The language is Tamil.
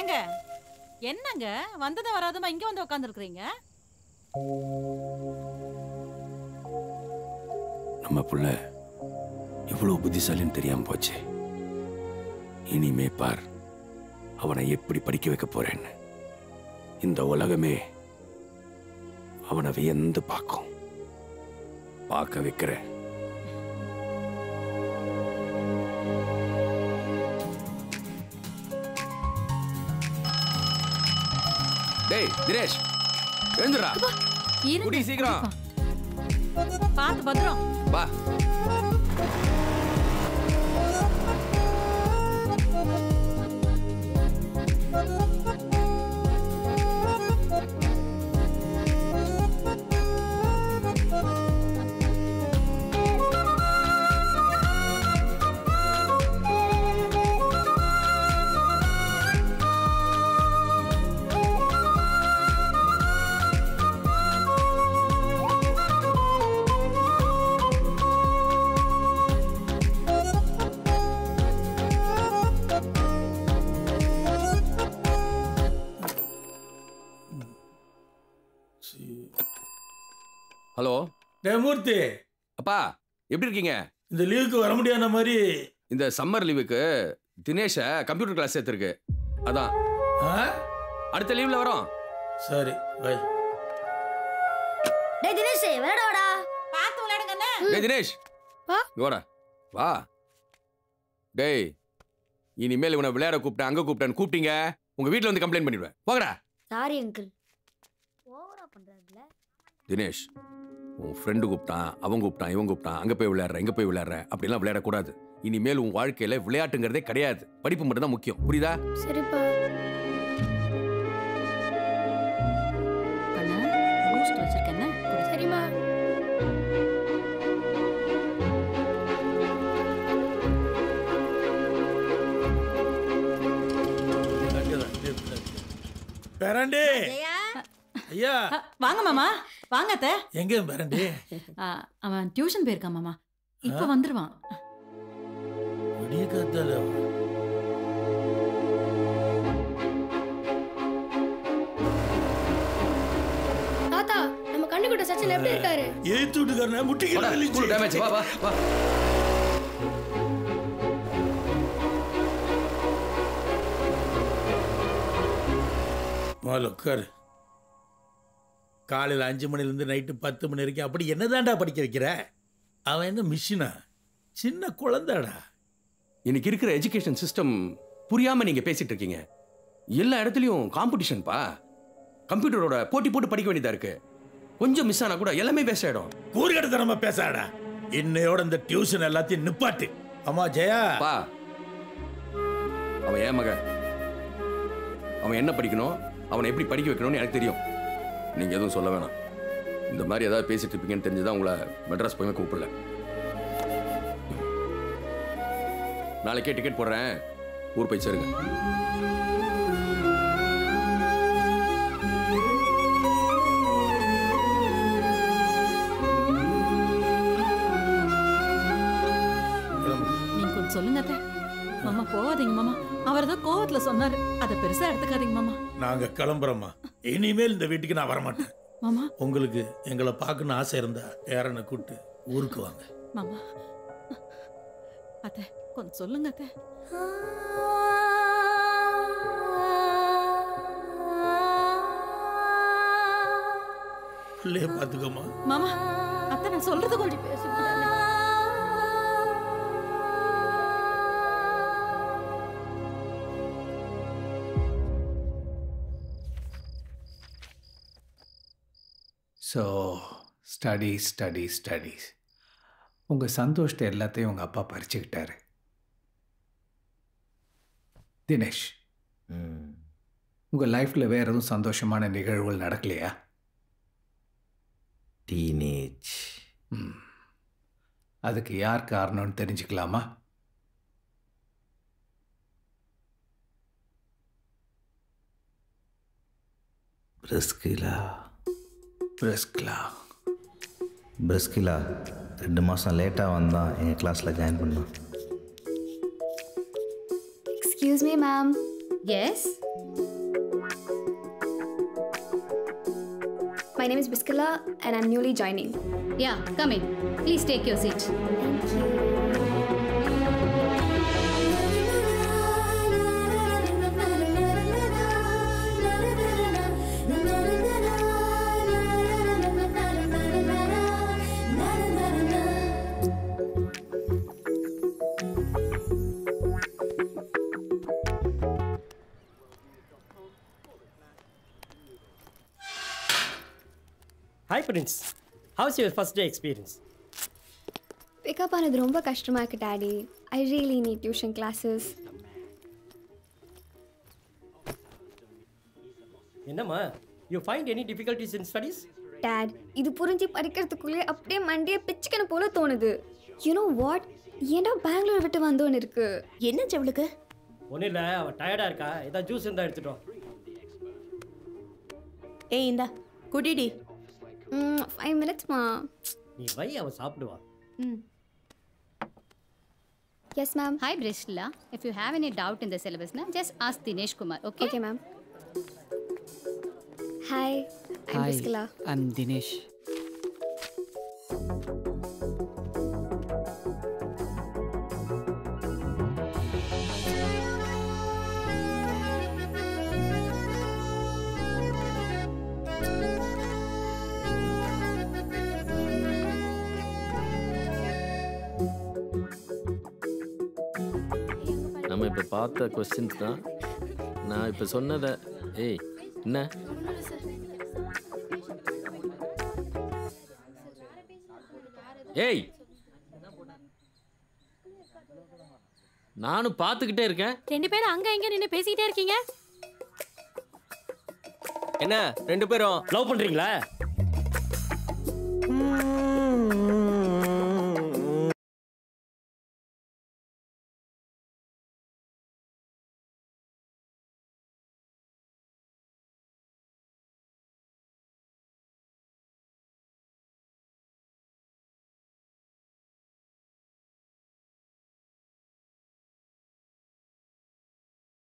ஏங்க என்னங்க வந்தத வராதமா இங்க வந்து உட்கார்ந்துருக்கீங்க? நம்ம புள்ள இவ்வளவு புத்திசாலின்னு தெரியாம போச்சு. இனிமே பார் அவனை எப்படி படிக்க வைக்க போறேன்னு. இந்த உலகமே அவனை வியந்து பார்க்கும். பார்க்க வைக்கிறேன். டேய் தினேஷ் எழுந்துடா. குடி சீக்கிரம். பாத்து பத்திரம். வா. ஹலோ மூர்த்தி. அப்பா எப்படி இருக்கீங்க? இந்த லீவுக்கு வர முடியாத மாதிரி. இந்த சம்மர் லீவுக்கு தினேஷ கம்ப்யூட்டர் கிளாஸ் சேர்த்துருக்கு. அதான் அடுத்த லீவ்ல வரோம். சரி பை. டேய் தினேஷ் விளையாடவாடா. பாத்து விளையாடுங்க அண்ணா. டேய் தினேஷ் வா. இங்க வா. டேய் இனிமேல் இவனை விளையாட கூப்பிட்டேன் அங்க கூப்பிட்டேன்னு கூப்பிட்டீங்க உங்க வீட்டுல வந்து கம்ப்ளைண்ட் பண்ணிடுவேன். போங்கடா. Sorry uncle. ஓவரா பண்றாருல. தினேஷ் உன் ஃப்ரெண்டு கூப்பிட்டான் அவன் கூப்பிட்டான் இவன் கூப்பிட்டான் அங்க போய் விளையாடுற இங்க போய் விளையாடுற அப்படிலாம் விளையாடக்கூடாது. இனிமேல் உன் வாழ்க்கையில விளையாட்டுங்கிறதே கிடையாது. படிப்பு மட்டும் தான் முக்கியம். புரியுதா? சரிப்பா. கண்ணா பூஸ்ட் வச்சிருக்கேன்னா சரிமா. பேரண்டி. ஐயா வாங்க மாமா. வாங்க அத்தை. எங்க பேரண்டி? அவன் டியூஷன் போயிருக்கான் மாமா. இப்ப வந்துருவான். விடிய காத்தால தாத்தா நம்ம கண்ணுக்குட்ட சச்சின் எப்படி இருக்காரு? ஏத்து விட்டுக்கறன முட்டிக்கு டேமேஜ். வா வா வா. முதல்ல உட்காரு. காலையில் 5 மணிலேருந்து நைட்டு 10 மணி வரைக்கும் அப்படி என்னதான்டா படிக்க வைக்கிற? அவன் என்ன மிஷினா? சின்ன குழந்தாடா. இன்னைக்கு இருக்கிற எஜுகேஷன் சிஸ்டம் புரியாம நீங்க பேசிட்டு இருக்கீங்க. எல்லா இடத்துலயும் காம்படிஷன்ப்பா. கம்ப்யூட்டரோட போட்டி போட்டு படிக்க வேண்டியதா இருக்கு. கொஞ்சம் மிஸ் ஆனா கூட எல்லாமே பேச ஆயிடும். கூறுகட்டத்தனமா பேசாடா. இன்னையோட இந்த டியூஷன் எல்லாத்தையும் நிப்பாட்டு. அம்மா ஜெயா பா. அவன் ஏன் மகன். அவன் என்ன படிக்கணும் அவனை எப்படி படிக்க வைக்கணும்னு எனக்கு தெரியும். நீங்க எதுவும் சொல்ல வேணாம். இந்த மாதிரி ஏதாவது பேசிட்டு இருப்பீங்கன்னு தெரிஞ்சுதான் உங்களை மெட்ராஸ் போய் கூப்பிடல. நாளைக்கே டிக்கெட் போடுறேன். ஊர் போய் சேருங்க. நீங்க கொஞ்சம் சொல்லுங்க அத்தை. மாமா போகாதீங்க மாமா. அவர் தான் கோவத்துல சொன்னாரு. அதை பெருசா எடுத்துக்காதீங்க மாமா. நாங்க கிளம்புறோம்மா. இனிமேல் இந்த வீட்டுக்கு நான் வரமாட்டேன். மாமா உங்களுக்கு எங்களை பார்க்கணும்னு ஆசை இருந்தா பேரனை கூப்பிட்டு ஊருக்கு வாங்க. மாமா அத்தை கொஞ்சம் சொல்லுங்க அத்தை. பிள்ளைய பார்த்துக்கோமா. மாமா அத்தை நான் சொல்றது கொஞ்சம் பேசுங்க. ஸோ ஸ்டடீஸ் உங்கள் சந்தோஷத்தை எல்லாத்தையும் உங்கள் அப்பா பறிச்சுக்கிட்டாரு. தினேஷ் உங்கள் லைஃப்பில் வேறு எதுவும் சந்தோஷமான நிகழ்வுகள் நடக்கலையா? டீனேஜ். அதுக்கு யார் காரணம்னு தெரிஞ்சுக்கலாமா? பிரிஸ்கிலா. பிரிஸ்கிலா 2 மாதம் லேட்டாக வந்தான் எங்கள் கிளாஸில் ஜாயின் பண்ணான். Excuse me ma'am. Yes My name is Biskila and I'm newly joining. Yeah, come in. Please take your seat. Thank you. Hi Prince, how's your first day experience? Pick up ஆனது ரொம்ப கஷ்டமா இருக்கு daddy. I really need tuition classes. என்னம்மா, you find any difficulties in studies? Dad, இது புரிஞ்சு படிக்கிறதுக்குள்ளே அப்படியே மண்டையை பிச்சுக்கணும் போல தோணுது. You know what? ஏன்டா பெங்களூர் விட்டு வந்தோன்னு இருக்கு. என்ன செவளுக்கு? ஒன்றும் இல்லை, அவன் டயர்டாக இருக்கா, ஏதாவது ஜூஸ் இருந்தால் எடுத்துட்டோம். ஏய் இந்தா குடிடி. 5 minutes மா. நீ வை, அவன் சாப்பிடுவா. Yes ma'am. Hi Brishla. If you have any doubt in the syllabus, na, just ask Dinesh Kumar, okay? Okay ma'am. Hi, I'm Biskila. I'm Dinesh. நம்ம இப்போ பார்த்த கொஸ்டின்ஸ் தான் நான் இப்போ சொன்னதை. ஏய் என்ன ஏய், நானும் பார்த்துக்கிட்டே இருக்கேன். 2 பேரும் அங்க இங்க நின்னு பேசிக்கிட்டே இருக்கீங்க. என்ன 2 பேரும் லவ் பண்றீங்களா?